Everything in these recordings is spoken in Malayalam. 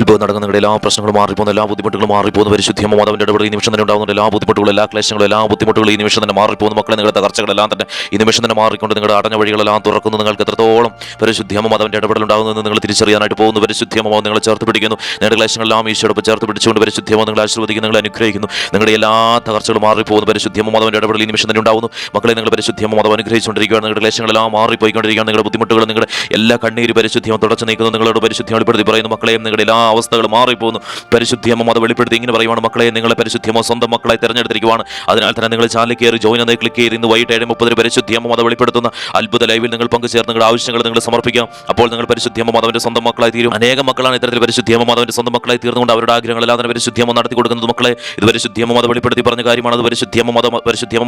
ഇപ്പോൾ നടക്കുന്ന നിങ്ങളുടെ എല്ലാ പ്രശ്നങ്ങളും മാറിപ്പോകുന്ന എല്ലാ ബുദ്ധിമുട്ടുകളും മാറിപ്പോകുന്ന പരിശുദ്ധിയമ്മ മാതാവിൻ്റെ ഇടപെടൽ ഈ നിമിഷം തന്നെ ഉണ്ടാകുന്ന എല്ലാ ബുദ്ധിമുട്ടുകളും എല്ലാ ക്ലേശങ്ങളും എല്ലാ ബുദ്ധിമുട്ടുകളും ഈ നിമിഷം തന്നെ മാറിപ്പോകുന്ന മക്കളെ നിങ്ങളുടെ തകർച്ചകളെല്ലാം തന്നെ ഈ നിമിഷം തന്നെ മാറിക്കൊണ്ട് നിങ്ങളുടെ അടഞ്ഞ വഴികളെല്ലാം തുറക്കുന്നു. നിങ്ങൾക്ക് എത്രത്തോളം പരിശുദ്ധിയമ്മ മാതാവിൻ്റെ ഇടപെടൽ ഉണ്ടാകുന്നതെന്ന് നിങ്ങൾ തിരിച്ചറിയാനായിട്ട് പോകുന്നു. പരിശുദ്ധിയമ്മ മാതാവ് നിങ്ങളെ ചേർത്ത് പിടിക്കുന്നു. നിങ്ങളുടെ ക്ലേശങ്ങളെല്ലാം ഈശോടൊപ്പം ചേർത്ത് പിടിച്ചുകൊണ്ട് പരിശുദ്ധിയമ്മ നിങ്ങളെ ആശീർവദിക്കുന്നു, നിങ്ങളെ അനുഗ്രഹിക്കുന്നു. നിങ്ങളുടെ എല്ലാ തകർച്ചകളും മാറിപ്പോകുന്നു. പരിശുദ്ധിയമ്മ മാതാവിൻ്റെ ഇടപെടൽ ഈ നിമിഷം തന്നെ ഉണ്ടാകുന്നു. മക്കളെ നിങ്ങൾ പരിശുദ്ധിയമ്മ മാതാവ് അനുഗ്രഹിച്ചുകൊണ്ടിരിക്കുകയാണ്. നിങ്ങളുടെ ക്ലേശങ്ങളെല്ലാം മാറിപ്പോയിക്കൊണ്ടിരിക്കുകയാണ്. നിങ്ങളുടെ ബുദ്ധിമുട്ടുകൾ നിങ്ങളുടെ എല്ലാ കണ്ണീര് പരിശുദ്ധിയമ്മ തുടച്ചു നീക്കുന്നു. നിങ്ങളോട് പരിശുദ്ധിയം വെളിപ്പെടുത്തി പറയുന്നു, മക്കളെയും നിങ്ങളുടെ എല്ലാ അവസ്ഥകളും മാറിപ്പോകുന്നു. പരിശുദ്ധിയമ്മ മാതാവ് വെളിപ്പെടുത്തി ഇങ്ങനെ പറയുവാണ്, മക്കളെ നിങ്ങളെ പരിശുദ്ധിയമ്മ സ്വന്തം മക്കളായി തിരഞ്ഞെടുത്തിരിക്കുവാണ്. അതിനാൽ തന്നെ നിങ്ങൾ ചാനലിൽ കയറി ജോയിൻ എന്ന് ക്ലിക്ക് ചെയ്ത് ഇന്ന് വൈകിട്ട് 7:30 പരിശുദ്ധിയമ്മ മാതാവ് വെളിപ്പെടുത്തുന്ന അത്ഭുത ലൈവിൽ നിങ്ങൾ പങ്കുചേർന്ന് നിങ്ങളുടെ ആവശ്യങ്ങൾ നിങ്ങൾ സമർപ്പിക്കാം. അപ്പോൾ നിങ്ങൾ പരിശുദ്ധിയമ്മ മാതാവിന്റെ സ്വന്തം മക്കളായി തീരും. അനേകം മക്കളാണ് ഇത്തരത്തിൽ പരിശുദ്ധിയമ്മ മാതാവിന്റെ സ്വന്തം മക്കളായി തീർന്നുകൊണ്ട് അവരുടെ ആഗ്രഹങ്ങളെല്ലാം തന്നെ പരിശുദ്ധിയമ്മ നടത്തി കൊടുക്കുന്നത്. മക്കളെ ഇത് പരിശുദ്ധിയമ്മ മാതാവ് വെളിപ്പെടുത്തി പറഞ്ഞ കാര്യമാണ്. അത് പരിശുദ്ധിയമ്മ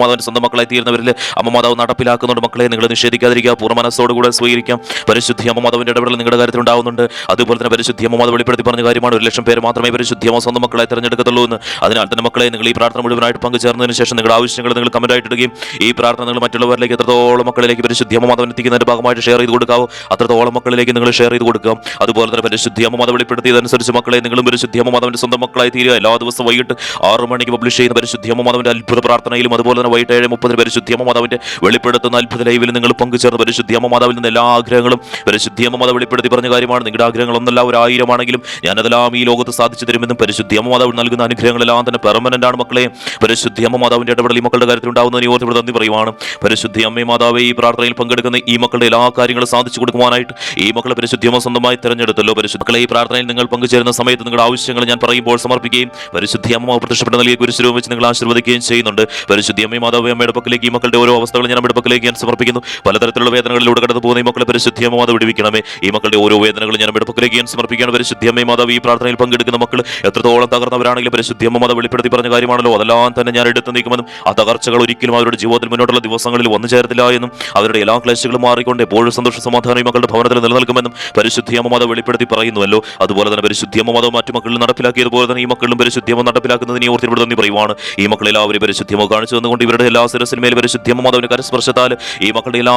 മാതാവിന്റെ സ്വന്തം മക്കളായി തീരുന്നവരിൽ അമ്മ മാതാവ് നടപ്പിലാക്കുന്നുണ്ട്. മക്കളെ നിങ്ങൾ നിഷേധിക്കാതിരിക്കുക, പൂർണ്ണ മനസ്സോടുകൂടെ സ്വീകരിക്കാം. പരിശുദ്ധിയമ്മ മാതാവിന്റെ ഇടപെടൽ നിങ്ങളുടെ കാര്യത്തിൽ ഉണ്ടാകുന്നുണ്ട്. അതുപോലെ തന്നെ പരിശുദ്ധിയമ്മ മാതാവ് വെളിപ്പെടുത്തി പറഞ്ഞ കാര്യമാണ്, 1,00,000 പേര് മാത്രമേ പരിശുദ്ധിയമ്മ സ്വന്തം മക്കളായി തിരഞ്ഞെടുക്കത്തുള്ളൂ എന്ന്. അതിനാൽ തന്നെ മക്കളെ നിങ്ങൾ ഈ പ്രാർത്ഥന മുഴുവനായിട്ട് പങ്കുചേർന്നതിന് ശേഷം നിങ്ങളുടെ ആവശ്യങ്ങൾ നിങ്ങൾ കമന്റായിട്ട് ഇടുകയും ഈ പ്രാർത്ഥന നിങ്ങൾ മറ്റുള്ളവരിലേക്ക് എത്രത്തോളം മക്കളിലേക്ക് പരിശുദ്ധിയമ്മ മാതാവിനെ എത്തിക്കുന്നതിന്റെ ഭാഗമായിട്ട് ഷെയർ ചെയ്ത് കൊടുക്കാവോ അത്രത്തോളം മക്കളിലേക്ക് നിങ്ങൾ ഷെയർ ചെയ്ത് കൊടുക്കാം. അതുപോലെ തന്നെ പരിശുദ്ധിയമ്മ മാതാവ് വെളിപ്പെടുത്തിയതനുസരിച്ച് മക്കളെ നിങ്ങളും പരിശുദ്ധിയമ്മ മാതാവിന്റെ സ്വന്തം മക്കളായി തീരുക. എല്ലാ ദിവസവും വൈകിട്ട് 6 മണിക്ക് പബ്ലിഷ് ചെയ്യുന്ന പരിശുദ്ധിയമ്മ മാതാവിന്റെ അത്ഭുത പ്രാർത്ഥനയിലും അതുപോലെ തന്നെ വൈകിട്ട് 7:30 പരിശുദ്ധിയമ്മ മാതാവിന്റെ വെളിപ്പെടുത്തുന്ന അത്ഭുത ലൈവിൽ നിങ്ങൾ പങ്കുചേർന്ന് പരിശുദ്ധിയമ്മ മാതാവിൽ നിന്ന് എല്ലാ ആഗ്രഹങ്ങളും പരിശുദ്ധിയമ്മ മാതാവ് വെളിപ്പെടുത്തി പറഞ്ഞ കാര്യമാണ്. നിങ്ങളുടെ ആഗ്രഹങ്ങൾ ഒന്നല്ല 1000 ആണെങ്കിലും ഞാനതെല്ലാം ഈ ലോകത്ത് സാധിച്ചു തരുമെന്നും പരിശുദ്ധിയമ്മ മാതാവ് നൽകുന്ന അനുഗ്രഹങ്ങളെല്ലാം തന്നെ പെർമനന്റ് ആണ്. മക്കളെ പരിശുദ്ധിയമ്മ മാതാവിന്റെ ഇടപെടൽ ഈ മക്കളുടെ കാര്യത്തിൽ ഉണ്ടാവുന്നതിന് ഓർത്ത് നന്ദി പറയുവാണ്. പരിശുദ്ധിയമ്മ മാതാവേ ഈ പ്രാർത്ഥനയിൽ പങ്കെടുക്കുന്ന ഈ മക്കളുടെ എല്ലാ കാര്യങ്ങളും സാധിച്ചു കൊടുക്കുവാനായിട്ട് ഈ മക്കളെ പരിശുദ്ധിയമ്മ സ്വന്തമായി തെരഞ്ഞെടുത്തല്ലോ. പരിശുദ്ധ ഈ പ്രാർത്ഥനയിൽ നിങ്ങൾ പങ്കുചേരുന്ന സമയത്ത് നിങ്ങളുടെ ആവശ്യങ്ങൾ ഞാൻ പറയുമ്പോൾ സമർപ്പിക്കുകയും പരിശുദ്ധിയമ്മ പ്രത്യക്ഷപ്പെട്ട് നൽകിയ കുരിശുരൂപം വെച്ച് നിങ്ങൾ ആശീർവദിക്കുകയും ചെയ്യുന്നുണ്ട്. പരിശുദ്ധിയമ്മ മാതാവ് അമ്മയുടെ പക്കലേക്ക് ഈ മക്കളുടെ ഓരോ അവസ്ഥകളും ഞാൻ അമ്മയുടെ പക്കലേക്ക് ഞാൻ സമർപ്പിക്കുന്നു. പലതരത്തിലുള്ള വേദനകളിലൂടെ കടന്നു പോകുന്ന ഈ മക്കളെ പരിശുദ്ധിയമ്മ മാതാവ് വിടുവിക്കണമേ. ഈ മക്കളുടെ ഓരോ വേദനകളും ഞാൻ അമ്മയുടെ പക്കലേക്ക് ഞാൻ സമർപ്പിക്കുകയാണ്. പരിശുദ്ധിയമ്മ മാതാവ് ഈ പ്രാർത്ഥനയിൽ പങ്കെടുക്കുന്ന മക്കൾ എത്രത്തോളം തകർന്നവരാണെങ്കിലും പരിശുദ്ധിയമ്മ മാതാവ് വെളിപ്പെടുത്തി പറഞ്ഞ കാര്യമാണല്ലോ, അതെല്ലാം തന്നെ ഞാൻ എടുത്തു നീക്കുമെന്നും ആ തകർച്ചകൾ ഒരിക്കലും അവരുടെ ജീവിതത്തിൽ മുന്നോട്ടുള്ള ദിവസങ്ങളിൽ വന്നു ചേർത്തില്ല എന്നും അവരുടെ എല്ലാ ക്ലേശങ്ങളും മാറിക്കൊണ്ട് എപ്പോഴും സന്തോഷ സമാധാനം ഈ മക്കളുടെ ഭവനത്തിൽ നിലനിൽക്കുമെന്നും പരിശുദ്ധിയമ്മ മാതാവ് വെളിപ്പെടുത്തി പറയുന്നുവല്ലോ. അതുപോലെ തന്നെ പരിശുദ്ധിയമ്മ മാതാവ് മറ്റു മക്കളിൽ നടപ്പിലാക്കിയതുപോലെ തന്നെ ഈ മക്കളിലും പരിശുദ്ധിയമ്മ നടപ്പിലാക്കുന്നതിന് ഓർത്ത് ഇവിടെ നന്ദി പറയുവാണ്. ഈ മക്കളെല്ലാവരും പരിശുദ്ധിയമ്മ കാണിച്ചു തന്നുകൊണ്ട് ഇവരുടെ എല്ലാ ശിരസിന്മേൽ പരിശുദ്ധിയമ്മ മാതാവിന്റെ കരസ്പർശത്താൽ ഈ മക്കളുടെ എല്ലാ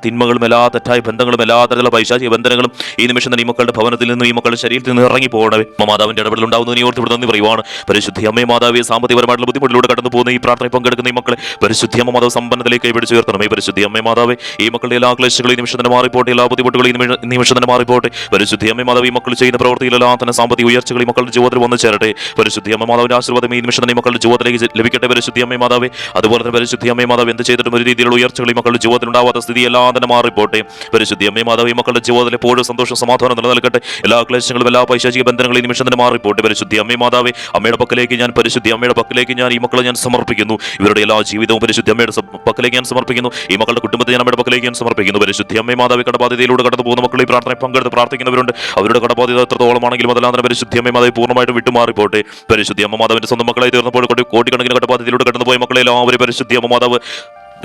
തിന്മകളും എല്ലാ തെറ്റായ ബന്ധങ്ങളും എല്ലാ തരത്തിലുള്ള പൈശാചിക ബന്ധനങ്ങളും ഈ നിമിഷം തന്നെ ഈ മക്കളുടെ ഭവനത്തിൽ നിന്നും ഈ മക്കളുടെ ശരീരത്തിൽ നിന്ന് ഇറങ്ങി പോകണമേ. മാതാവിന്റെ ഇടപെടൽ ഉണ്ടാവുന്നതിന് ഓർത്ത് ഇവിടെ നന്ദി പറയുവാണ്. പരിശുദ്ധിയമ്മ മാതാവിയെ സാമ്പത്തികപരമായിട്ടുള്ള ബുദ്ധിമുട്ടിലൂടെ കടന്നു പോകുന്ന ഈ പ്രാർത്ഥനയിൽ പങ്കെടുക്കുന്ന ഈ മക്കളെ പരിശുദ്ധിയമ്മ മാതാവ് സമ്പന്നത്തിലേക്ക് കൈപിടിച്ച് ഉയർത്തണമേ. പരിശുദ്ധിയമ്മ മാതാവേ ഈ മക്കളുടെ എല്ലാ ക്ലേശങ്ങളും ഈ നിമിഷം തന്നെ മാറിപ്പോട്ടെ, എല്ലാ ബുദ്ധിമുട്ടുകളും ഈ നിമിഷം തന്നെ മാറിപ്പോട്ടെ. പരിശുദ്ധിയമ്മ മാതാവ് ഈ മക്കൾ ചെയ്യുന്ന പ്രവൃത്തിയിലെല്ലാം തന്നെ സാമ്പത്തിക ഉയർച്ചകൾ ഈ മക്കളുടെ ജീവിതത്തിൽ വന്നു ചേരട്ടെ. പരിശുദ്ധിയമ്മ മാതാവിന്റെ ആശീർവാദം ഈ നിമിഷം തന്നെ ഈ മക്കളുടെ ജീവിതത്തിലേക്ക് ലഭിക്കട്ടെ. പരിശുദ്ധിയമ്മ മാതാവേ അതുപോലെ തന്നെ പരിശുദ്ധിയമ്മ മാതാവ് എന്ത് ചെയ്തിട്ടും ഒരു രീതിയിലുള്ള ഉയർച്ചകൾ ഈ മക്കളുടെ ജീവിതത്തിൽ ഉണ്ടാവാത്ത സ്ഥിതി എല്ലാം തന്നെ മാറിപ്പോട്ടെ. പരിശുദ്ധിയമ്മ മാതാവ് ഈ മക്കളുടെ ജീവിതത്തിൽ എപ്പോഴും സന്തോഷം സമാധാനം നിലനിൽക്കട്ടെ. എല്ലാ ക്ലേശങ്ങളും എല്ലാ പൈശാചിക ബന്ധങ്ങളും ഈ നിമിഷം തന്നെ മാറിപ്പോട്ടെ. പരിശുദ്ധിയമ്മ മാതാവേ അമ്മയുടെ പക്കലേക്ക് ഞാൻ പരിശുദ്ധിയമ്മയുടെ പക്കലേക്ക് ഞാൻ ഈ മക്കളെ ഞാൻ സമർപ്പിക്കുന്നു. ഇവരുടെ എല്ലാ ജീവിതവും പരിശുദ്ധിയമ്മയുടെ പക്കലേക്ക് ഞാൻ സമർപ്പിക്കുന്നു. ഈ മക്കളുടെ കുടുംബത്തെ ഞാൻ അമ്മയുടെ പക്കലേക്ക് ഞാൻ സമർപ്പിക്കുന്നു. പരിശുദ്ധിയമ്മ മാതാവേ കടബാധ്യതയിലൂടെ കടന്നു പോകുന്ന മക്കൾ ഈ പ്രാർത്ഥന പങ്കെടുത്ത് പ്രാർത്ഥിക്കുന്നവരുണ്ട്. അവരുടെ കടബാധ്യത എത്രത്തോളമാണെങ്കിലും അതെല്ലാം തന്നെ പരിശുദ്ധിയമ്മ മാതാവ് പൂർണ്ണമായിട്ട് വിട്ടുമാറിപ്പോട്ടെ. പരിശുദ്ധിയമ്മ മാതാവിന്റെ സ്വന്തം മക്കളായി തീർന്നപ്പോൾ കോടിക്കണക്കിന് കടബാധ്യതയിലൂടെ കടന്നുപോയ മക്കളെല്ലാം അവർ പരിശുദ്ധിയമ്മ മാതാവ്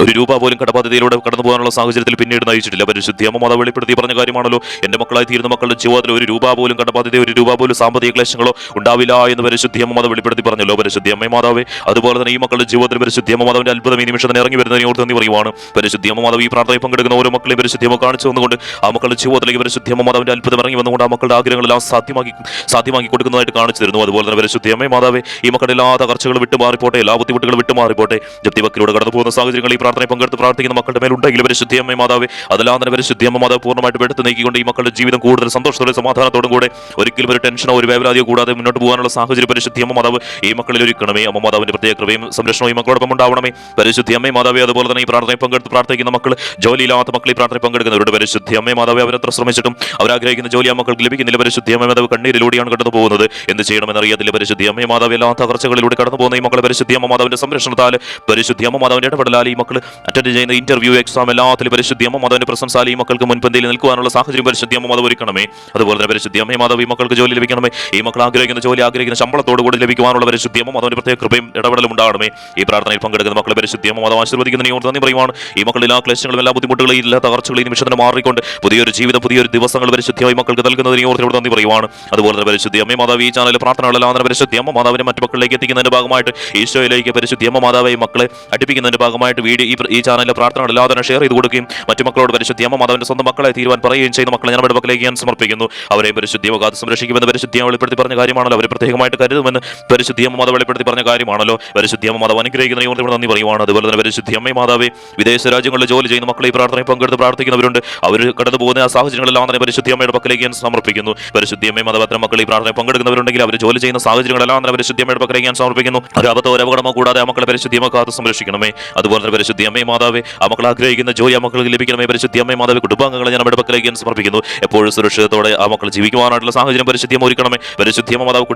ഒരു രൂപ പോലും കടബാധ്യതയിലൂടെ കടന്നു പോകാനുള്ള സാഹചര്യത്തിൽ പിന്നീട് നയിച്ചിട്ടില്ല. പരിശുദ്ധിയമ്മ മാതാവ് വെളിപ്പെടുത്തി പറഞ്ഞ കാര്യമാണല്ലോ, എന്റെ മക്കളായി തീരുന്ന മക്കളുടെ ജീവിതത്തിൽ ഒരു രൂപ പോലും കടബാധ്യത ഒരു രൂപ പോലും സാമ്പത്തിക ക്ലേശങ്ങളോ ഉണ്ടാവില്ല എന്ന് പരിശുദ്ധിയമ്മ മാതാവ് വെളിപ്പെടുത്തി പറഞ്ഞല്ലോ. പരിശുദ്ധിയമ്മ മാതാവേ അതുപോലെ തന്നെ ഈ മക്കളുടെ ജീവിതത്തിൽ പരിശുദ്ധിയമ്മ മാതാവിന്റെ അത്ഭുതം ഈ നിമിഷം തന്നെ ഇറങ്ങി വരുന്നതിനെ ഓർത്ത് നന്ദി പറയുവാണ്. പരിശുദ്ധിയമ്മ മാതാവ് ഈ പ്രാർത്ഥനയിൽ പങ്കെടുക്കുന്ന ഓരോ മക്കളെയും പരിശുദ്ധിയമ്മ കാണിച്ചു വന്നുകൊണ്ട് ആ മക്കളുടെ ജീവിതത്തിലേക്ക് പരിശുദ്ധിയമ്മ മാതാവിന്റെ അത്ഭുതം ഇറങ്ങി വന്നുകൊണ്ട് ആ മക്കളുടെ ആഗ്രഹങ്ങളെല്ലാം സാധ്യമാക്കി കൊടുക്കുന്നതായിട്ട് കാണിച്ചു തരുന്നു. അതുപോലെ തന്നെ പരിശുദ്ധിയമ്മ മാതാവേ ഈ മക്കളുടെ എല്ലാ തകർച്ചകളും വിട്ടുമാറിപ്പോട്ടെ, എല്ലാ ബുദ്ധിമുട്ടുകളും വിട്ടുമാറിപ്പോട്ടെ. ജപ്തിവക്കിലൂടെ കടന്നു പോകുന്ന സാഹചര്യങ്ങൾ ഈ പ്രാർത്ഥനയിൽ പങ്കെടുത്ത് പ്രാർത്ഥിക്കുന്ന മക്കളുടെ മേലുണ്ടെങ്കിൽ പരിശുദ്ധിയമ്മ മാതാവേ അതെല്ലാം തന്നെ പരിശുദ്ധിയമ്മ മാതാവ് പൂർണ്ണമായിട്ട് എടുത്ത് നീക്കിക്കൊണ്ട് ഈ മക്കളുടെ ജീവിതം കൂടുതൽ സന്തോഷത്തോടെ സമാധാനത്തോടും കൂടെ ഒരിക്കലും ഒരു ടെൻഷനോ ഒരു വേവലാതിയോ കൂടാതെ മുന്നോട്ട് പോകാനുള്ള സാഹചര്യം പരിശുദ്ധിയമ്മ മാതാവ് ഈ മക്കളിൽ ഒരുക്കണമേ. അമ്മ മാതാവിന്റെ പ്രത്യേക കൃപയും സംരക്ഷണവും ഈ മക്കളോടൊപ്പം ഉണ്ടാവണമേ. പരിശുദ്ധിയമ്മ മാതാവേ അതുപോലെ തന്നെ ഈ പ്രാർത്ഥനയിൽ പങ്കെടുത്ത് പ്രാർത്ഥിക്കുന്ന മക്കൾ ജോലിയില്ലാത്ത മക്കൾ ഈ പ്രാർത്ഥനയിൽ പങ്കെടുക്കുന്നവരുടെ പരിശുദ്ധിയമ്മ മാതാവേ അവരെത്ര ശ്രമിച്ചിട്ടും അവരാഗ്രഹിക്കുന്ന ജോലി ആ മക്കൾക്ക് ലഭിക്കുന്നില്ല. പരിശുദ്ധിയമ്മ മാതാവ് കണ്ണീരിലൂടെയാണ് കടന്നു പോകുന്നത്. എന്ത് ചെയ്യണമെന്നറിയത്തില്ല. പരിശുദ്ധിയമ്മ മാതാവ് എല്ലാ തകർച്ചകളിലൂടെ കടന്നു പോകുന്ന ഈ മക്കളെ പരിശുദ്ധിയമ്മ മാതാവിന്റെ സംരക്ഷണത്താൽ പരിശുദ്ധിയമ്മ മാതാവിന്റെ ഇടപെടലാൽ ഈ മക്കൾ അറ്റൻഡ് ചെയ്യുന്ന ഇന്റർവ്യൂ എക്സാം എല്ലാത്തിലും പരിശുദ്ധിയമ്മ മാതാവിന്റെ പ്രശംസാൽ ഈ മക്കൾക്ക് മുൻപന്തിയിൽ നിൽക്കുവാനുള്ള സാഹചര്യം പരിശുദ്ധിയമ്മ മാതാവ് ഒരുക്കണമേ. അതുപോലെ തന്നെ പരിശുദ്ധിയമ്മ മാതാവ് ഈ മക്കൾക്ക് ജോലി ലഭിക്കണമേ. ഈ മക്കൾ ആഗ്രഹിക്കുന്ന ജോലി ആഗ്രഹിക്കുന്ന ശമ്പളത്തോട് കൂടി ലഭിക്കുവാനുള്ള പരിശുദ്ധിയമ്മ മാതാവിന്റെ പ്രത്യേക കൃപയും ഇടപെടലും ഉണ്ടാകണമേ. ഈ പ്രാർത്ഥനയിൽ പങ്കെടുക്കുന്ന മക്കളെ പരിശുദ്ധിയമ്മ മാതാവ് ആശീർവദിക്കുന്നതിനെ ഓർത്ത് നന്ദി പറയുവാണ്. ഈ മക്കളുടെ എല്ലാ ക്ലേശങ്ങളും എല്ലാ ബുദ്ധിമുട്ടുകളും എല്ലാ തകർച്ചകളും ഈ നിമിഷത്തിന് മാറിക്കൊണ്ട് പുതിയൊരു ജീവിതം പുതിയൊരു ദിവസങ്ങൾ പരിശുദ്ധിയായി മക്കൾക്ക് നൽകുന്നതിനെ ഓർത്ത് നന്ദി പറയുവാണ്. അതുപോലെ തന്നെ പരിശുദ്ധിയമ്മ മാതാവ് ഈ ചാനലിൽ പ്രാർത്ഥനകളെല്ലാം തന്നെ പരിശുദ്ധിയമ്മ മാതാവിനെ മറ്റു മക്കളിലേക്ക് എത്തിക്കുന്നതിന്റെ ഭാഗമായിട്ട് ഈശോയിലേക്ക് പരിശുദ്ധിയമ്മ മാതാവ് ഈ മക്കളെ അടുപ്പിക്കുന്നതിന്റെ ഭാഗമായിട്ട് വീഡിയോ ഈ ചാനലിലെ പ്രാർത്ഥനകൾ എല്ലാം തന്നെ ഷെയർ ചെയ്ത് കൊടുക്കുകയും മറ്റു മക്കളോട് പരിശുദ്ധി അമ്മ മാതാവിന്റെ സ്വന്തം മക്കളെ തീരുവാൻ പറയുകയും ചെയ്യുന്ന മക്കളെ ഞങ്ങളുടെ പക്കലേക്ക് ഞാൻ സമർപ്പിക്കുന്നു. അവരെയും പരിശുദ്ധിയെ കാത്ത് സംരക്ഷിക്കുമെന്ന് പരിശുദ്ധിയെ വെളിപ്പെടുത്തി പറഞ്ഞ കാര്യമാണല്ലോ. അവരെ പ്രത്യേകമായിട്ട് കരുതുമെന്ന് പരിശുദ്ധി അമ്മ മാതാവ് വെളിപ്പെടുത്തി പറഞ്ഞ കാര്യമാണല്ലോ. പരിശുദ്ധി അമ്മ മാതാവ് അനുഗ്രഹിക്കുന്ന ഇവിടെ നന്ദി പറയുവാണ്. അതുപോലെ തന്നെ പരിശുദ്ധി അമ്മ മാതാവെ വിദേശ രാജ്യങ്ങളിൽ ജോലി ചെയ്യുന്ന മക്കളെ ഈ പ്രാർത്ഥനയിൽ പങ്കെടുത്ത് പ്രാർത്ഥിക്കുന്നവരുണ്ട്. അവർ കടന്നു പോകുന്ന ആ സാഹചര്യങ്ങളെല്ലാം തന്നെ പരിശുദ്ധി അമ്മയുടെ പക്കലേക്ക് ഞാൻ സമർപ്പിക്കുന്നു. പരിശുദ്ധി അമ്മ മാതാവ് അത്തരം മക്കൾ ഈ പ്രാർത്ഥനയിൽ പങ്കെടുക്കുന്നവരുണ്ടെങ്കിൽ അവർ ജോലി ചെയ്യുന്ന സാഹചര്യങ്ങളെല്ലാം തന്നെ പരിശുദ്ധി അമ്മയുടെ പക്കലേക്ക് ഞാൻ സമർപ്പിക്കുന്നു. ഒരു അബദ്ധമോ ഒരു അപകടമോ കൂടാതെ ആ മക്കളെ പരിശുദ്ധി അമ്മ കാത്ത് സംരക്ഷിക്കണമേ. അതുപോലെ തന്നെ പരിശുദ്ധി അമ്മ മാതാവെ ആ മക്കൾ ആഗ്രഹിക്കുന്ന ജോലി ആ മക്കൾക്ക് ലഭിക്കണമേ. പരിശുദ്ധി അമ്മ മാതാവ് കുടുംബാംഗങ്ങളെ ഞാൻ നമ്മുടെ പക്കലേക്ക് ഞാൻ സമർപ്പിക്കുന്നു. എപ്പോഴും സുരക്ഷിതത്തോടെ ആ മക്കൾ ജീവിക്കുവാനായിട്ടുള്ള സാഹചര്യം പരിശുദ്ധി അമ്മ ഒരുക്കണമേ. പരിശുദ്ധി അമ്മ മാതാവ്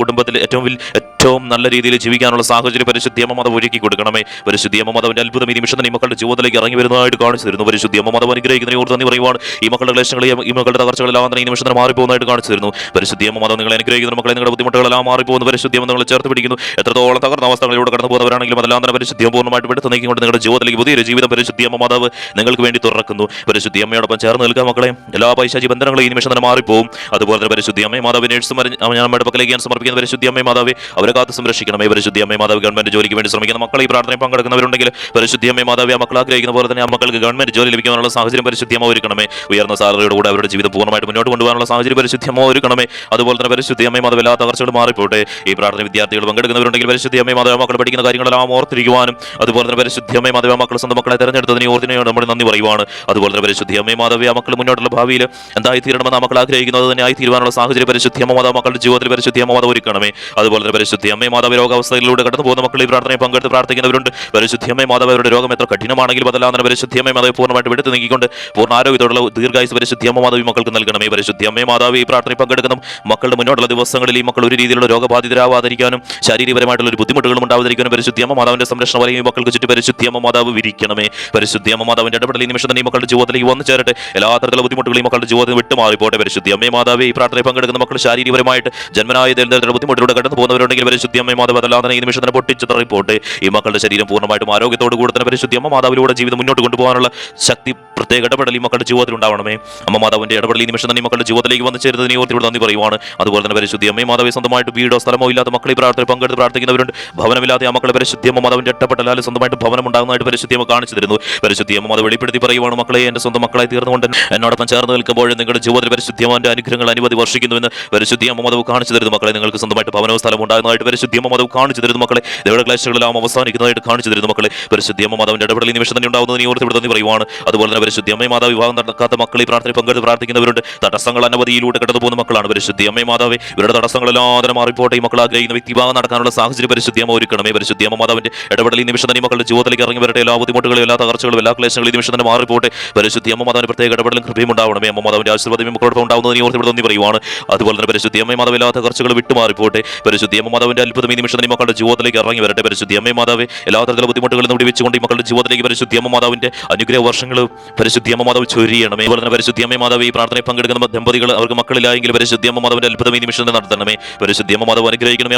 കുടുംബത്തിൽ ഏറ്റവും നല്ല രീതിയിൽ ജീവിക്കാനുള്ള സാഹചര്യം പരിശുദ്ധി അമ്മ മാതാവ് ഒരുക്കി കൊടുക്കണമേ. പരിശുദ്ധി അമ്മ മാതാവിന്റെ അത്ഭുതം ഈ നിമിഷം ഈ മക്കളുടെ ജീവിതത്തിലേക്ക് ഇറങ്ങി വരുന്നതായിട്ട് കാണിച്ചു തരുന്നു. പരിശുദ്ധി അമ്മ മാതാവ് അനുഗ്രഹിക്കുന്ന ഓർത്ത് നന്ദി പറയുവാണ്. ഈ മക്കളുടെ ക്ലേശങ്ങളെയും ഈ മക്കളുടെ തകർച്ചകളെല്ലാം ഈ നിമിഷം മാറിപ്പോകുന്നതായിട്ട് കാണിച്ചു തരുന്നു. പരിശുദ്ധി അമ്മ മാതാവ് നിങ്ങളെ അനുഗ്രഹിക്കുന്ന മക്കളെ നിങ്ങളുടെ ബുദ്ധിമുട്ടുകളെല്ലാം മാറിപ്പോകുന്നു. പരിശുദ്ധി അമ്മ നിങ്ങളെ ചേർത്ത് പിടിക്കുന്നു. എത്രത്തോളം തകർന്ന അവസ്ഥകളിലൂടെ കടന്നു പോകുന്നവരാണെങ്കിലും അതെല്ലാം തന്നെ പരിശുദ്ധി അമ്മ പൂർണ്ണമായിട്ട് എടുത്ത് നീക്കിക്കൊണ്ട് നിങ്ങളുടെ ജീവിതത്തിലേക്ക് പുതിയൊരു ജീവിതം പരിശുദ്ധി അമ്മ മാതാവ് നിങ്ങൾക്ക് വേണ്ടി തുറക്കുന്നു. പരിശുദ്ധി അമ്മയോടൊപ്പം ചേർന്ന് നിൽക്കുക മക്കളെ. എല്ലാ പൈശാചി ബന്ധനങ്ങളും ഈ നിമിഷം തന്നെ മാറിപ്പോകും. അതുപോലെ തന്നെ പരിശുദ്ധി അമ്മ മാതാവ് നേഴ്സും നമ്മുടെ പക്കലേക്ക് ഞാൻ സമർപ്പിക്കുന്ന പരിശുദ്ധി അമ്മ മാതാവ് അവരെ കാത്ത് സംരക്ഷിക്കണമേ. പരിശുദ്ധി അമ്മ മാതാവ് ഗവൺമെന്റ് ജോലിക്ക് വേണ്ടി ശ്രമിക്കുന്ന മക്കളെ ഈ പ്രാർത്ഥനയിൽ പങ്കെടുക്കുന്നവരുണ്ടെങ്കിൽ പരിശുദ്ധി അമ്മ മാതാവ് ആ മക്കൾ ആഗ്രഹിക്കുന്ന പോലെ തന്നെ ആ മക്കൾക്ക് ഗവൺമെന്റ് ജോലി ലഭിക്കാനുള്ള സാഹചര്യം പരിശുദ്ധി അമ്മ ഒരുക്കണമേ. ഉയർന്ന സാലറിയോട് കൂടെ അവരുടെ ജീവിതം പൂർണ്ണമായിട്ട് മുന്നോട്ട് കൊണ്ടുപോകാനുള്ള സാഹചര്യം പരിശുദ്ധി അമ്മ ഒരുക്കണമേ. അതുപോലെ തന്നെ പരിശുദ്ധി അമ്മ മാതാവ് എല്ലാ തകർച്ചകളും മാറിപ്പോട്ടെ. ഈ പ്രാർത്ഥന വിദ്യാർത്ഥികൾ പങ്കെടുക്കുന്നവരുണ്ടെങ്കിൽ പരിശുദ്ധി അമ്മ മാതാവ് മക്കൾ പഠിക്കുന്ന കാര്യങ്ങളെല്ലാം ഓർത്തിരിക്കുവാനും അതുപോലെ തന്നെ പരിശുദ്ധി അമ്മ മാതാവ് മക്കൾ സ്വന്തം മക്കളെ തെരഞ്ഞെടുത്തതിനെ ഓർത്തിനോട് നമ്മൾ നന്ദി പറയുവാണ്. അതുപോലെ തന്നെ പരിശുദ്ധി അമ്മ മാതാവ് ആ മക്കൾ മുന്നോട്ടുള്ള ഭാവിയിൽ എന്തായി തീരണമെന്ന് മക്കൾ ആഗ്രഹിക്കുന്നത് തന്നെ ആയി തീരുവാനുള്ള സാഹചര്യം പരിശുദ്ധി അമ്മ മാതാവ് മക്കളുടെ ജീവിതത്തിൽ പരിശുദ്ധി അമ്മ മാതാവ് ഒരുക്കണമേ. അതുപോലെ തന്നെ പരിശുദ്ധി അമ്മ മാതാവ് രോഗാവസ്ഥയിലൂടെ കടന്നു പോകുന്ന മക്കൾ ഈ പ്രാർത്ഥനയിൽ പങ്കെടുത്ത് പ്രാർത്ഥിക്കുന്നവരുണ്ട്. പരിശുദ്ധി അമ്മ മാതാവ് അവരുടെ രോഗം എത്ര കഠിനമാണെങ്കിലും അതെല്ലാം തന്നെ പരിശുദ്ധി അമ്മ മാതാവ് പൂർണ്ണമായിട്ട് എടുത്ത് നീക്കിക്കൊണ്ട് പൂർണ്ണ ആരോഗ്യത്തോടുള്ള ദീർഘായുസ് പരിശുദ്ധി അമ്മ മാതാവ് മക്കൾക്ക് നൽകണമേ. പരിശുദ്ധി അമ്മ മാതാവ് ഈ പ്രാർത്ഥനയിൽ പങ്കെടുക്കുന്ന മക്കളുടെ മുന്നോട്ടുള്ള ദിവസങ്ങളിൽ ഈ മക്കൾ ഒരു രീതിയിലുള്ള രോഗബാധിതരാവാതിരിക്കാനും ശാരീരികപരമായിട്ടുള്ള ഒരു ബുദ്ധിമുട്ടുകളും ഉണ്ടാവാതിരിക്കാനും പരിശുദ്ധി അമ്മ മാതാവിന്റെ സംരക്ഷണ വലയം ഈ മക്കൾക്ക് ചുറ്റും പരിശുദ്ധി അമ്മ മാതാവ് വിരിക്കണമേ. പരിശുദ്ധി അമ്മ മാതാവിന്റെ ഇടപെടൽ ഈ നിമിഷം തന്നെ ഈ മക്കളുടെ ജീവിതത്തിലേക്ക് വന്നു ചേരട്ടെ. എല്ലാ തരത്തിലുള്ള ബുദ്ധിമുട്ടുകളും ഈ മക്കളുടെ ജീവിതത്തിൽ വിട്ടുമാറിപ്പോട്ടെ. പരിശുദ്ധി അമ്മ മാതാവ് ഈ പ്രാർത്ഥനയിൽ പങ്കെടുക്കുന്ന മക്കൾ ശാരീരികപരമായിട്ട് ജന്മനായ തരത്തിലുള്ള ബുദ്ധിമുട്ടിലൂടെ കടന്നു പോകുന്നവരുണ്ടെങ്കിൽ പരിശുദ്ധി അമ്മ മാതാവ് അല്ലാതെ ഈ നിമിഷം തന്നെ പൊട്ടിച്ച് തറയിപ്പോട്ടെ. ഈ മക്കളുടെ ശരീരം പൂർണ്ണമായിട്ടും ആരോഗ്യത്തോട് കൂടെ തന്നെ പരിശുദ്ധി അമ്മ മാതാവിലൂടെ ജീവിതം മുന്നോട്ട് കൊണ്ടുപോകാനുള്ള ശക്തി പ്രത്യേക ഇടപെടൽ ഈ മക്കളുടെ ജീവിതത്തിൽ ഉണ്ടാവണമേ. അമ്മ മാതാവിന്റെ ഇടപെടൽ ഈ നിമിഷം തന്നെ ഈ മക്കളുടെ ജീവിതത്തിലേക്ക് വന്നു ചേരുന്നതിനെ ഓർത്തിവിടെ നന്ദി പറയുവാണ്. അതുപോലെ തന്നെ പരിശുദ്ധി അമ്മ മാതാവ് സ്വന്തമായിട്ട് വീടോ സ്ഥലമോ ഇല്ലാത്ത മക്കളെ പ്രാർത്ഥന പങ്കെടുത്ത് പ്രാർത്ഥിക്കുന്നവരുണ്ട്. ഭവനമില്ലാത്ത ആ മക്കളെ പരിശുദ്ധി അമ്മ മാതാവിന്റെ ഇഷ്ടപ്പെട്ടാൽ സ്വന്തമായിട്ട് ഭവനം ഉണ്ടാകുന്നതായിട്ട് പരിശുദ്ധി അമ്മ കാണിച്ചു തരുന്നു. പരിശുദ്ധി അമ്മ മാതാവ് വെളിപ്പെടുത്തി പറയുവാണ്, മക്കളെ എന്റെ സ്വന്തം മക്കളായി തീർന്നുകൊണ്ട് എന്നോടൊപ്പം ചേർന്ന് നിൽക്കുമ്പോൾ നിങ്ങളുടെ ജീവിതത്തിൽ പരിശുദ്ധി അമ്മന്റെ അനുഗ്രഹങ്ങൾ അനവധി വർഷിക്കുന്നുവെന്ന് പരിശുദ്ധി അമ്മ മാതാവ് കാണിച്ചു തരുന്നു. മക്കളെ നിങ്ങൾക്ക് സ്വന്തമായിട്ട് ഭവനവും സ്ഥലം ഉണ്ടാകുന്നതായിട്ട് പരിശുദ്ധി അമ്മ മാതാവ് കാണിച്ചു തരുന്നു. മക്കളെ നിങ്ങളുടെ ക്ലേശങ്ങളെല്ലാം അവസാനിക്കുന്നതായിട്ട് കാണിച്ചു തരുന്നു. മക്കളെ പരിശുദ്ധി അമ്മ മാതാവിന്റെ ഇടപെടൽ ഈ നിമിഷം തന്നെ ഉണ്ടാകുന്നതിനെ ഓർത്തിവിടെ നന്ദി പറയുവാണ്. അതുപോലെ തന്നെ പരിശുദ്ധി അമ്മ മാതാവ് വിവാഹം നടക്കാത്ത മക്കളെ പ്രാർത്ഥന പങ്കെടുത്ത് പ്രാർത്ഥിക്കുന്നവരുണ്ട്. തടസ്സങ്ങൾ അനവധിയിലൂടെ കടന്നു പോകുന്ന മക്കളാണ്. പരിശുദ്ധി അമ്മ മാതാവ് ഇവരുടെ തടസ്സങ്ങളെല്ലാം മാറിപ്പോട്ടെ. ഈ മക്കൾ ആഗ്രഹിക്കുന്ന വ്യക്തിഭാഗം നടക്കാനുള്ള സാഹചര്യം പരിശുദ്ധി അമ്മ ഒരുക്കണമേ. പരിശുദ്ധി അമ്മ മാതാവിന്റെ ഇടപെടൽ ഈ നിമിഷം തന്നെ മക്കളുടെ ജീവിതത്തിലേക്ക് ഇറങ്ങി വരട്ടെ. എല്ലാ ബുദ്ധിമുട്ടുകളും എല്ലാ തകർച്ചകളും എല്ലാ ക്ലേശങ്ങളും ഈ നിമിഷം തന്നെ മാറിപ്പോട്ടെ. പരിശുദ്ധി അമ്മ മാതാവിന്റെ പ്രത്യേക ഇടപെടലും കൃപയും ഉണ്ടാവണമേ. അമ്മ മാതാവിന്റെ ആശീർവാദം മക്കളോടൊപ്പം ഉണ്ടാവുന്നതിനെ ഓർത്തിവിടെ നന്ദി പറയുവാണ്. അതുപോലെ തന്നെ പരിശുദ്ധി അമ്മ മാതാവ് എല്ലാ തകർച്ചകളും വിട്ടുമാറിപ്പോട്ടെ. പരിശുദ്ധി അമ്മ മാതാവിന്റെ അത്ഭുതം ഈ നിമിഷം തന്നെ മക്കളുടെ ജീവിതത്തിലേക്ക് ഇറങ്ങി വരട്ടെ. പരിശുദ്ധി അമ്മ മാതാവ് എല്ലാ തരത്തിലുള്ള ബുദ്ധിമുട്ടുകളും കൂടി വെച്ചുകൊണ്ട് ഈ മക്കളുടെ ജീവിതത്തിലേക്ക് പരിശുദ്ധി അമ്മ മാതാവിന്റെ അനുഗ്രഹ വർഷങ്ങൾ പരിശുദ്ധി അമ്മ മാതാവ് ചൊരിയണമേ. അതുപോലെ തന്നെ പരിശുദ്ധി അമ്മ മാതാവ് ഈ പ്രാർത്ഥനയിൽ പങ്കെടുക്കുന്ന ദമ്പതികൾ അവർക്ക് മക്കളിലായെങ്കിൽ പരിശുദ്ധി അമ്മ മാതാവിന്റെ അത്ഭുതം ഈ നിമിഷം നടത്തണമേ. പരിശുദ്ധി അമ്മ മാതാവ് അനുഗ്രഹിക്കണമേ.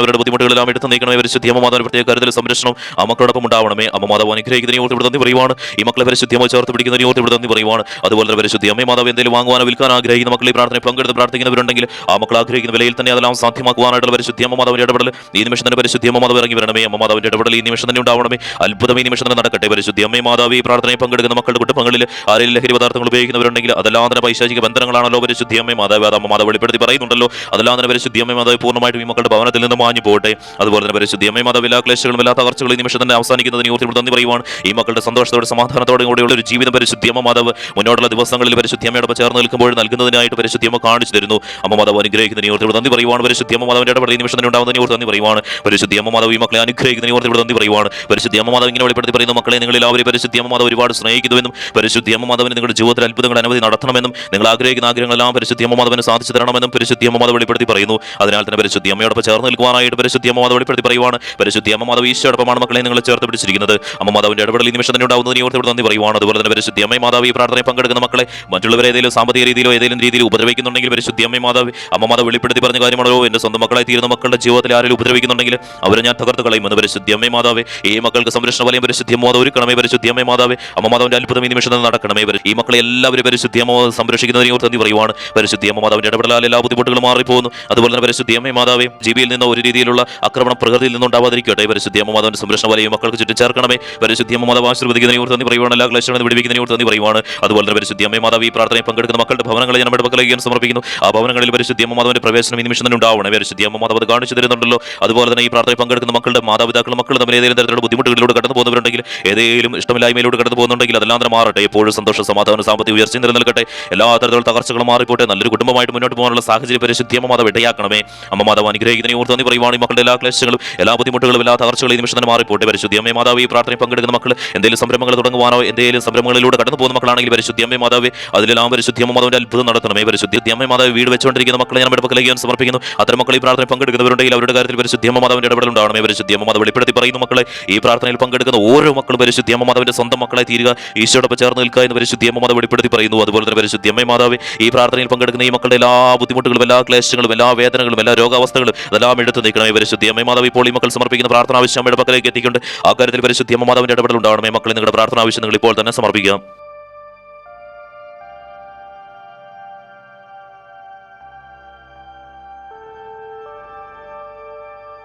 അവരുടെ ബുദ്ധിമുട്ടുകളെല്ലാം എടുത്ത് നീക്കണമേ. പരിശുദ്ധി അമ്മ മാതാവിന്റെ പ്രത്യേക കരുതൽ സംരക്ഷണം ആ മക്കളോടൊപ്പം ഉണ്ടാവണമേ. അമ്മ മാതാവ് അനുഗ്രഹിക്കുന്നതിനെ ഓർത്ത് ഇവിടെ നന്ദി പറയുവാണ്. ഈ മക്കളെ പരിശുദ്ധി അമ്മ ചേർത്ത് പിടിക്കുന്നതിനെ ഓർത്ത് ഇവിടെ നന്ദി പറയുവാണ്. അതുപോലെ തന്നെ പരിശുദ്ധി അമ്മ മാതാവ് എന്തെങ്കിലും വാങ്ങുവാനോ വിൽക്കാൻ ആഗ്രഹിക്കുന്ന മക്കളെ പ്രാർത്ഥനയിൽ പങ്കെടുത്ത് പ്രാർത്ഥിക്കുന്നവരുണ്ടെങ്കിൽ ആ മക്കൾ ആഗ്രഹിക്കുന്ന വിലയിൽ തന്നെ അതെല്ലാം സാധ്യമാക്കുവാനായിട്ടുള്ള പരിശുദ്ധി അമ്മ മാതാവിന്റെ ഇടപെടൽ ഈ നിമിഷം തന്നെ പരിശുദ്ധി അമ്മ മാതാവ് ഇറങ്ങി വരണമേ. അമ്മ മാതാവിന്റെ ഇടപെടൽ ഈ നിമിഷം തന്നെ ഉണ്ടാവണമേ. അത്ഭുതം ഈ നിമിഷം തന്നെ നടക്കട്ടെ. പരിശുദ്ധി അമ്മ മാതാവ് ഈ പ്രാർത്ഥനയിൽ പങ്കെടുക്കുന്ന മക്കളുടെ കുടുംബങ്ങളിൽ ആരെങ്കിലും ലഹരി പദാർത്ഥങ്ങൾ ഉപയോഗിക്കുന്നവരുണ്ടെങ്കിൽ അതെല്ലാം തന്നെ പൈശാചിക ബന്ധങ്ങളാണല്ലോ പരിശുദ്ധി അമ്മ മാതാവ്. അത് അമ്മ മാതാവ് വെളിപ്പെടുത്തി പറയുന്നുണ്ടല്ലോ. അതെല്ലാം തന്നെ പരിശുദ്ധി അമ്മ മാതാവ് പൂർണ്ണമായിട്ടും ഈ മക്കളുടെ ഭവനത്തിൽ നിന്ന് മാഞ്ഞു പോകട്ടെ. അതുപോലെ തന്നെ പരിശുദ്ധി അമ്മ മാതാവ് എല്ലാ ക്ലേശങ്ങളും എല്ലാ തകർച്ചകളും ഈ നിമിഷം തന്നെ അവസാനിക്കുന്നതിന് ഓർത്ത് ഇവിടെ നന്ദി പറയുവാണ്. ഈ മക്കളുടെ സന്തോഷത്തോടെ സമാധാനത്തോടെ കൂടെയുള്ള ഒരു ജീവിതം പരിശുദ്ധി അമ്മ മാതാവ് മുന്നോട്ടുള്ള ദിവസങ്ങളിൽ പരിശുദ്ധി അമ്മയോടൊപ്പം ചേർന്ന് നിൽക്കുമ്പോൾ നൽകുന്നതിനായിട്ട് പരിശുദ്ധി അമ്മ കാണിച്ചു തരുന്നു. അമ്മ മാതാവ് അനുഗ്രഹിക്കുന്നതിന് ഓർത്ത് ഇവിടെ നന്ദി പറയുവാണ്. പരിശുദ്ധി അമ്മ മാതാവിന്റെ ഇടപെടൽ ഈ നിമിഷം തന്നെ ഉണ്ടാകുന്നതിന് ഓർത്ത് നന്ദി പറയുവാണ്. പരിശുദ്ധി അമ്മ മാതാവ് ഈ മക്കളെ അനുഗ്രഹിക്കുന്നതിന് ഓർത്ത് ഇവിടെ നന്ദി പറയുവാണ്. പരിശുദ്ധി അമ്മ മാതാവ് ഇങ്ങനെ വെളിപ്പെടുത്തി പറയുന്നു, മക്കളെ നിങ്ങൾ എല്ലാവരും പരിശുദ്ധി അമ്മ മാതാവ് ഒരുപാട് സ്നേഹിക്കുന്നുവെന്നും പരിശുദ്ധി അമ്മ മാതാവിന് നിങ്ങളുടെ ജീവിതത്തിൽ അത്ഭുതങ്ങൾ അനവധി നടത്തണമെന്നും നിങ്ങൾ ആഗ്രഹിക്കുന്ന ആഗ്രഹങ്ങളെല്ലാം പരിശുദ്ധി അമ്മ മാതാവിന് സാധിച്ചു തരണമെന്നും പരിശുദ്ധി അമ്മ മാതാവ് വെളിപ്പെടുത്തി പറയുന്നു. അതിനാൽ തന്നെ പരിശുദ്ധി അമ്മയോടൊപ്പം ചേർന്ന് നിൽക്കുവാനായിട്ട് പരിശുദ്ധി അമ്മ മാതാവ് വെളിപ്പെടുത്തി പറയുവാണ്. പരിശുദ്ധി അമ്മ മാതാവ് ഈശോടൊപ്പമാണ് മക്കളെ നിങ്ങൾ ചേർത്ത് പിടിച്ചിരിക്കുന്നത്. അമ്മ മാതാവിന്റെ ഇടപെടൽ ഈ നിമിഷം തന്നെ ഉണ്ടാവുന്നതിന് ഓർത്ത് ഇവിടെ നന്ദി പറയുവാണ്. അതുപോലെ തന്നെ പരിശുദ്ധി അമ്മ മാതാവ് ഈ പ്രാർത്ഥനയിൽ പങ്കെടുക്കുന്ന മക്കളെ മറ്റുള്ളവരെ ഏതെങ്കിലും സാമ്പത്തിക രീതിയിലോ ഏതെങ്കിലും രീതിയിൽ ഉപദ്രവിക്കുന്നുണ്ടെങ്കിൽ പരിശുദ്ധി അമ്മ മാതാവ് വെളിപ്പെടുത്തി പറഞ്ഞ കാര്യമാണല്ലോ. എന്റെ സ്വന്തം മക്കളായി തീരുന്ന മക്കളുടെ ജീവിതത്തിൽ ആരെങ്കിലും ഉപദ്രവിക്കുന്നുണ്ടെങ്കിൽ അവരെ ഞാൻ തകർത്ത് കളയുമെന്ന് പരിശുദ്ധി അമ്മ മാതാവ്. ഈ മക്കൾക്ക് സംരക്ഷണ വലയം പരിശുദ്ധി അമ്മ മാതാവ് ഒരുക്കണമേ. പരിശുദ്ധി അമ്മ മാതാവ് അമ്മ മാതാവിന്റെ അത്ഭുതം ഈ നിമിഷം തന്നെ നടക്കണമേ. ഈ മക്കളെ എല്ലാവരും പരിശുദ്ധി അമ്മ സംരക്ഷിക്കുന്നതിനെ ഓർത്ത് നന്ദി പറയുവാണ്. പരിശുദ്ധി അമ്മ മാതാവിന്റെ ഇടപെടലാൽ എല്ലാ ബുദ്ധിമുട്ടുകളും മാറിപ്പോകുന്നു. അതുപോലെ തന്നെ പരിശുദ്ധി അമ്മ മാതാവെ ജീവിയിൽ നിന്ന് ഒരു രീതിയിലുള്ള ആക്രമണം പ്രകൃതിയിൽ നിന്നുണ്ടാവാതിരിക്കട്ടെ. പരിശുദ്ധി അമ്മ മാതാവിന്റെ സംരക്ഷണ വലയം മക്കൾക്ക് ചുറ്റും ചേർക്കണമേ. പരിശുദ്ധി അമ്മ മാതാവ് ആശീർവദിക്കുന്നതിനെ ഓർത്ത് നന്ദി പറയുവാണ്. എല്ലാ ക്ലേശങ്ങളും വിടുവിക്കുന്നതിനെ ഓർത്ത് നന്ദി പറയുവാണ്. അതുപോലെ തന്നെ പരിശുദ്ധി അമ്മ മാതാവ് ഈ പ്രാർത്ഥനയിൽ പങ്കെടുക്കുന്ന മക്കളുടെ ഭവനങ്ങളെ ഞാൻ നമ്മുടെ മക്കളെ സമർപ്പിക്കുന്നു. ആ ഭവനങ്ങളിൽ പരിശുദ്ധി അമ്മ മാതാവിന്റെ പ്രവേശനം ഈ നിമിഷം തന്നെ ഉണ്ടാവണം. പരിശുദ്ധി അമ്മ മാതാവ് അത് കാണിച്ചു തരുന്നുണ്ടല്ലോ. അതുപോലെ തന്നെ ഈ പ്രാർത്ഥനയിൽ പങ്കെടുക്കുന്ന മക്കളുടെ മാതാപിതാക്കളും മക്കൾ തമ്മിൽ ഏതെങ്കിലും തരത്തിലുള്ള ബുദ്ധിമുട്ടുകളിലൂടെ കടന്നു പോകുന്നവരുണ്ടെങ്കിൽ, ഏതെങ്കിലും ഇഷ്ടമില്ലായ്മയിലൂടെ കടന്നു പോകുന്നുണ്ടെങ്കിൽ അതെല്ലാം തന്നെ മാറട്ടെ. എപ്പോഴും സന്തോഷ സമാധാനം സാമ്പത്തിക ഉയർച്ച നിലനിൽക്കട്ടെ. എല്ലാ തരത്തിലുള്ള തകർച്ചകളും മാറിപ്പോട്ടെ. നല്ലൊരു കുടുംബമായിട്ട് മുന്നോട്ട് പോകാനുള്ള സാഹചര്യം പരിശുദ്ധി അമ്മ മാതാവ് ഇടയാക്കണമേ. അമ്മ മാതാവ് അനുഗ്രഹിക്കുന്നതിനെ ഓർത്ത് നന്ദി പറയുവാണ്. മക്കളുടെ എല്ലാ ക്ലേശങ്ങളും എല്ലാ ബുദ്ധിമുട്ടുകളും എല്ലാ തകർച്ചകളും ഈ നിമിഷം തന്നെ മാറിപ്പോട്ടെ. പരിശുദ്ധി അമ്മ മാതാവ് ഈ പ്രാർത്ഥനയിൽ പങ്കെടുക്കുന്ന മക്കൾ എന്തെങ്കിലും സംരംഭങ്ങൾ തുടങ്ങുവാനോ എന്തെങ്കിലും സംരംഭങ്ങളിലൂടെ കടന്നു പോകുന്ന മക്കളാണെങ്കിൽ പരിശുദ്ധി അമ്മ മാതാവ് അതിലെല്ലാം പരിശുദ്ധി അമ്മ മാതാവിന്റെ അത്ഭുതം നടത്തണമേ. പരിശുദ്ധി അമ്മ മാതാവ് വീട് വെച്ചുകൊണ്ടിരിക്കുന്ന മക്കളെ ഞാൻ നമ്മുടെ പക്കലേക്ക് സമർപ്പിക്കുന്നു. അത്തരം മക്കൾ ഈ പ്രാർത്ഥനയിൽ പങ്കെടുക്കുന്നവരുണ്ടെങ്കിൽ അവരുടെ കാര്യത്തിൽ പരിശുദ്ധി അമ്മ മാതാവിന്റെ ഇടപെടൽ ഉണ്ടാവണമേ. പരിശുദ്ധി അമ്മ മാതാവ് വെളിപ്പെടുത്തി പറയുന്നു, മക്കളെ ഈ പ്രാർത്ഥനയിൽ പങ്കെടുക്കുന്ന ഓരോ മക്കളും പരിശുദ്ധി അമ്മ മാതാവിന്റെ സ്വന്തം മക്കളെ തീരുക, ഈശോടൊപ്പം ചേർന്ന് നിൽക്കുക എന്ന് പരിശുദ്ധി അമ്മ മാതാവ് വെളിപ്പെടുത്തി പറയുന്നു. അതുപോലെ തന്നെ പരിശുദ്ധി അമ്മ മാതാവ് ഈ പ്രാർത്ഥനയിൽ പങ്കെടുക്കുന്ന ഈ മക്കളുടെ എല്ലാ ബുദ്ധിമുട്ടുകളും എല്ലാ ക്ലേശങ്ങളും എല്ലാ വേദനകളും എല്ലാ രോഗാവസ്ഥകളും അതെല്ലാം എടുത്തു നീക്കണമേ. പരിശുദ്ധി അമ്മ മാതാവ് ഇപ്പോൾ ഈ മക്കൾ സമർപ്പിക്കുന്ന പ്രാർത്ഥന ആവശ്യം അമ്മയുടെ പക്കലേക്ക് എത്തിക്കൊണ്ട് ആ കാര്യത്തിൽ പരിശുദ്ധി അമ്മ മാതാവിന്റെ ഇടപെടൽ ഉണ്ടാവണമേ. മക്കളെ നിങ്ങളുടെ പ്രാർത്ഥന ആവശ്യം നിങ്ങൾ ഇപ്പോൾ തന്നെ സമർപ്പിക്കാം.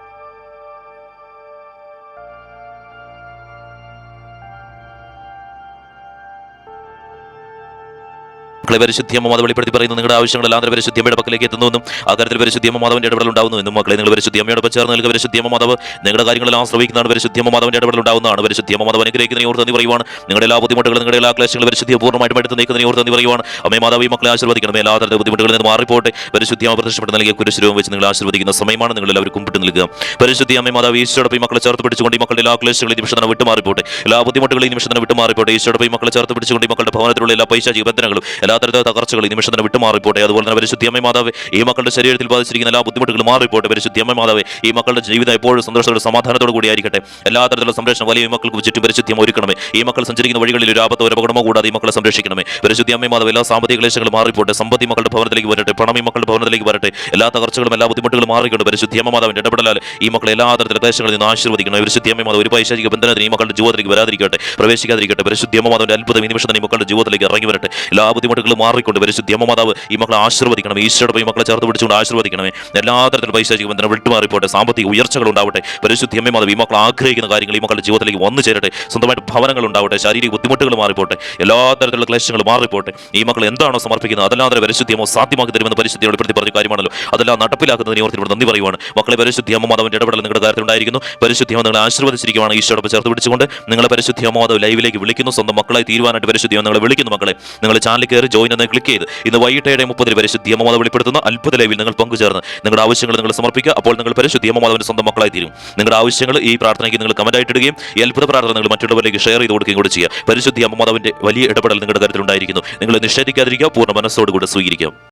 മക്കളെ പരിശുദ്ധി അമ്മ മാതാവ് വെളിപ്പെടുത്തി പറയുന്നു, നിങ്ങളുടെ ആവശ്യങ്ങളെല്ലാം പരിശുദ്ധി അമ്മയുടെ പക്കലേക്ക് എത്തുന്നുവെന്നും ആ കാര്യത്തിൽ പരിശുദ്ധി അമ്മ മാതാവിന്റെ ഇടപെടൽ ഉണ്ടാവുന്നു എന്നും മക്കളെ നിങ്ങൾ പരിശുദ്ധി അമ്മയോടൊപ്പം ചേർന്ന് നൽകുക. പരിശുദ്ധി അമ്മ മാതാവ് നിങ്ങളുടെ കാര്യങ്ങളെല്ലാം ശ്രമിക്കുന്നതാണ്. പരിശുദ്ധി അമ്മ മാതാവിന്റെ ഇടപെടൽ ഉണ്ടാവുന്നതാണ്. പരിശുദ്ധി അമ്മ മാതാവ് അനുഗ്രഹിക്കുന്നതിനെ ഓർത്ത് നന്ദി പറയുവാണ്. നിങ്ങളുടെ എല്ലാ ബുദ്ധിമുട്ടുകളും നിങ്ങളുടെ എല്ലാ ക്ലേശങ്ങളും പരിശുദ്ധിയെ പൂർണ്ണമായിട്ടും എടുത്ത് നീക്കുന്നതിനെ ഓർത്ത് നന്ദി പറയുവാണ്. അമ്മ മാതാവ് ഈ മക്കളെ ആശീർവദിക്കണം. എല്ലാ തരത്തിലുള്ള ബുദ്ധിമുട്ടുകളിൽ നിന്ന് മാറിപ്പോട്ടെ. പരിശുദ്ധി അമ്മ പ്രത്യക്ഷപ്പെട്ട് നൽകിയ കുരിശുരൂപം വെച്ച് നിങ്ങൾ ആശീർവദിക്കുന്ന സമയമാണ്. നിങ്ങൾ എല്ലാവരും കുമ്പിട്ട് നിൽക്കുക. പരിശുദ്ധി അമ്മ മാതാവ് ഈശോടൊപ്പം ഈ മക്കളെ ചേർത്ത് പിടിച്ചുകൊണ്ട് ഈ മക്കളുടെ എല്ലാ ക്ലേശങ്ങളും ഈ നിമിഷം തന്നെ വിട്ടുമാറിപ്പോട്ടെ. എല്ലാ ബുദ്ധിമുട്ടുകളും ഈ നിമിഷം തന്നെ വിട്ടുമാറിപ്പോട്ടെ. ഈശോടൊപ്പം ഈ മക്കളെ ചേർത്ത് പിടിച്ചുകൊണ്ട് ഈ മക്കളുടെ ഭവനത്തിലുള്ള എല്ലാ പൈശാചിക ബന്ധനങ്ങളും എല്ലാ തരത്തിലുള്ള തകർച്ചകളും ഈ നിമിഷം തന്നെ വിട്ടുമാറിപ്പോട്ടെ. അതുപോലെ തന്നെ പരിശുദ്ധി അമ്മ മാതാവ് ഈ മക്കളുടെ ശരീരത്തിൽ ബാധിച്ചിരിക്കുന്ന എല്ലാ ബുദ്ധിമുട്ടുകളും മാറിപ്പോട്ടെ. പരിശുദ്ധി അമ്മ മാതാവ് ഈ മക്കളുടെ ജീവിതം എപ്പോഴും സന്തോഷത്തോടെ സമാധാനത്തോടു കൂടിയായിരിക്കട്ടെ. എല്ലാ തരത്തിലുള്ള സംരക്ഷണം വലിയ ഈ മക്കൾക്ക് ചുറ്റും പരിശുദ്ധി അമ്മ ഒരുക്കണമേ. ഈ മക്കൾ സഞ്ചരിക്കുന്ന വഴികളിൽ ഒരു ആപത്തോ ഒരു അപകടമോ കൂടാതെ ഈ മക്കളെ സംരക്ഷിക്കണമേ. പരിശുദ്ധി അമ്മ മാതാവ് എല്ലാ സാമ്പത്തിക ക്ലേശങ്ങളും മാറിപ്പോട്ടെ. സമ്പത്തി മക്കളുടെ ഭവനത്തിലേക്ക് വരട്ടെ. പണം ഈ മക്കളുടെ ഭവനത്തിലേക്ക് വരട്ടെ. എല്ലാ തകർച്ചകളും എല്ലാ ബുദ്ധിമുട്ടുകളും മാറിക്കൊണ്ട് പരിശുദ്ധി അമ്മ മാതാവിന്റെ ഇടപെടലാൽ ഈ മക്കളെ എല്ലാ തരത്തിലുള്ള ക്ലേശങ്ങളിൽ നിന്ന് ആശീർവദിക്കണം. പരിശുദ്ധി അമ്മ മാതാവ് ഒരു പൈശാചിക ബന്ധനത്തിന് ഈ മക്കളുടെ ജീവിതത്തിലേക്ക് വരാതിരിക്കട്ടെ, പ്രവേശിക്കാതിരിക്കട്ടെ. പരിശുദ്ധി അമ്മ മാതാവിന്റെ അത്ഭുതം ഈ നിമിഷം തന്നെ ഈ മക്കളുടെ ജീവിതത്തിലേക്ക് ഇറങ്ങി വരട്ടെ. എല്ലാ ബുദ്ധിമുട്ടുകളും മാറിക്കൊണ്ട് പരിശുദ്ധി അമ്മ മാതാവ് ഈ മക്കളെ ആശീർവദിക്കണം. ഈശോയുടെ ഈ മക്കളെ ചേർത്ത് പിടിച്ചുകൊണ്ട് ആശീർവദിക്കണമേ. എല്ലാ തരത്തിലുള്ള പൈശാചിക ബന്ധനം വിട്ടുമാറിപ്പോട്ടെ. സാമ്പത്തിക ഉയർച്ചകൾ ഉണ്ടാവട്ടെ. പരിശുദ്ധി അമ്മ മാതാവ് ഈ മക്കൾ ആഗ്രഹിക്കുന്ന കാര്യങ്ങൾ ഈ മക്കളുടെ ജീവിതത്തിലേക്ക് വന്നു ചേരട്ടെ. സ്വന്തമായിട്ട് ഭവനങ്ങൾ ഉണ്ടാവട്ടെ. ശാരീരിക ബുദ്ധിമുട്ടുകൾ മാറിപ്പോട്ടെ. എല്ലാ തരത്തിലുള്ള ക്ലേശങ്ങൾ മാറിപ്പോട്ടെ. ഈ മക്കൾ എന്താണോ സമർപ്പിക്കുന്നത് അതെല്ലാം പരിശുദ്ധി അമ്മ സാധ്യമാക്കി തരുമെന്ന് പരിശുദ്ധിയോട് പ്രതി പറഞ്ഞ കാര്യമാണല്ലോ. അതെല്ലാം നടപ്പിലാക്കുന്നതിനെ ഓർത്ത് ഇവിടെ നന്ദി പറയുവാണ്. മക്കളെ പരിശുദ്ധി അമ്മ മാതാവിന്റെ ഇടപെടൽ നിങ്ങളുടെ കാര്യത്തിൽ ഉണ്ടായിരിക്കുന്നു. പരിശുദ്ധി അമ്മ നിങ്ങളെ ആശീർവദിച്ചിരിക്കുകയാണ്. ഈശോടൊപ്പം ചേർത്ത് പിടിച്ചുകൊണ്ട് നിങ്ങളെ പരിശുദ്ധി അമ്മ മാതാവ് ലൈവിലേക്ക് വിളിക്കുന്നു. സ്വന്തം മക്കളായി തീരുവാനായിട്ട് പരിശുദ്ധി അമ്മ നിങ്ങളെ വിളിക്കുന്നു. മക്കളെ നിങ്ങൾ ചാനലിൽ കയറി ജോയിൻ എന്ന് ക്ലിക്ക് ചെയ്ത് ഇന്ന് വൈകിട്ട് 7:30 പരിശുദ്ധി അമ്മ മാതാവ് വെളിപ്പെടുത്തുന്ന അത്ഭുത ലൈവിൽ നിങ്ങൾ പങ്കുചേർന്ന് നിങ്ങളുടെ ആവശ്യങ്ങൾ നിങ്ങൾ സമർപ്പിക്കുക. അപ്പോൾ നിങ്ങൾ പരിശുദ്ധി അമ്മ മാതാവിന്റെ സ്വന്തം മക്കളായി തീരും. നിങ്ങളുടെ ആവശ്യങ്ങൾ ഈ പ്രാർത്ഥനയ്ക്ക് നിങ്ങൾ കമന്റായിട്ട് ഇടുകയും ഈ അത്ഭുത പ്രാർത്ഥന നിങ്ങൾ മറ്റുള്ളവരിലേക്ക് ഷെയർ ചെയ്ത് കൊടുക്കുകയും കൂടെ ചെയ്യുക. പരിശുദ്ധി അമ്മ മാതാവിന്റെ വലിയ ഇടപെടൽ നിങ്ങളുടെ കാര്യത്തിൽ ഉണ്ടായിരിക്കുന്നു. നിങ്ങൾ നിഷേധിക്കാതിരിക്കുക, പൂർണ്ണ മനസ്സോടുകൂടെ സ്വീകരിക്കാം.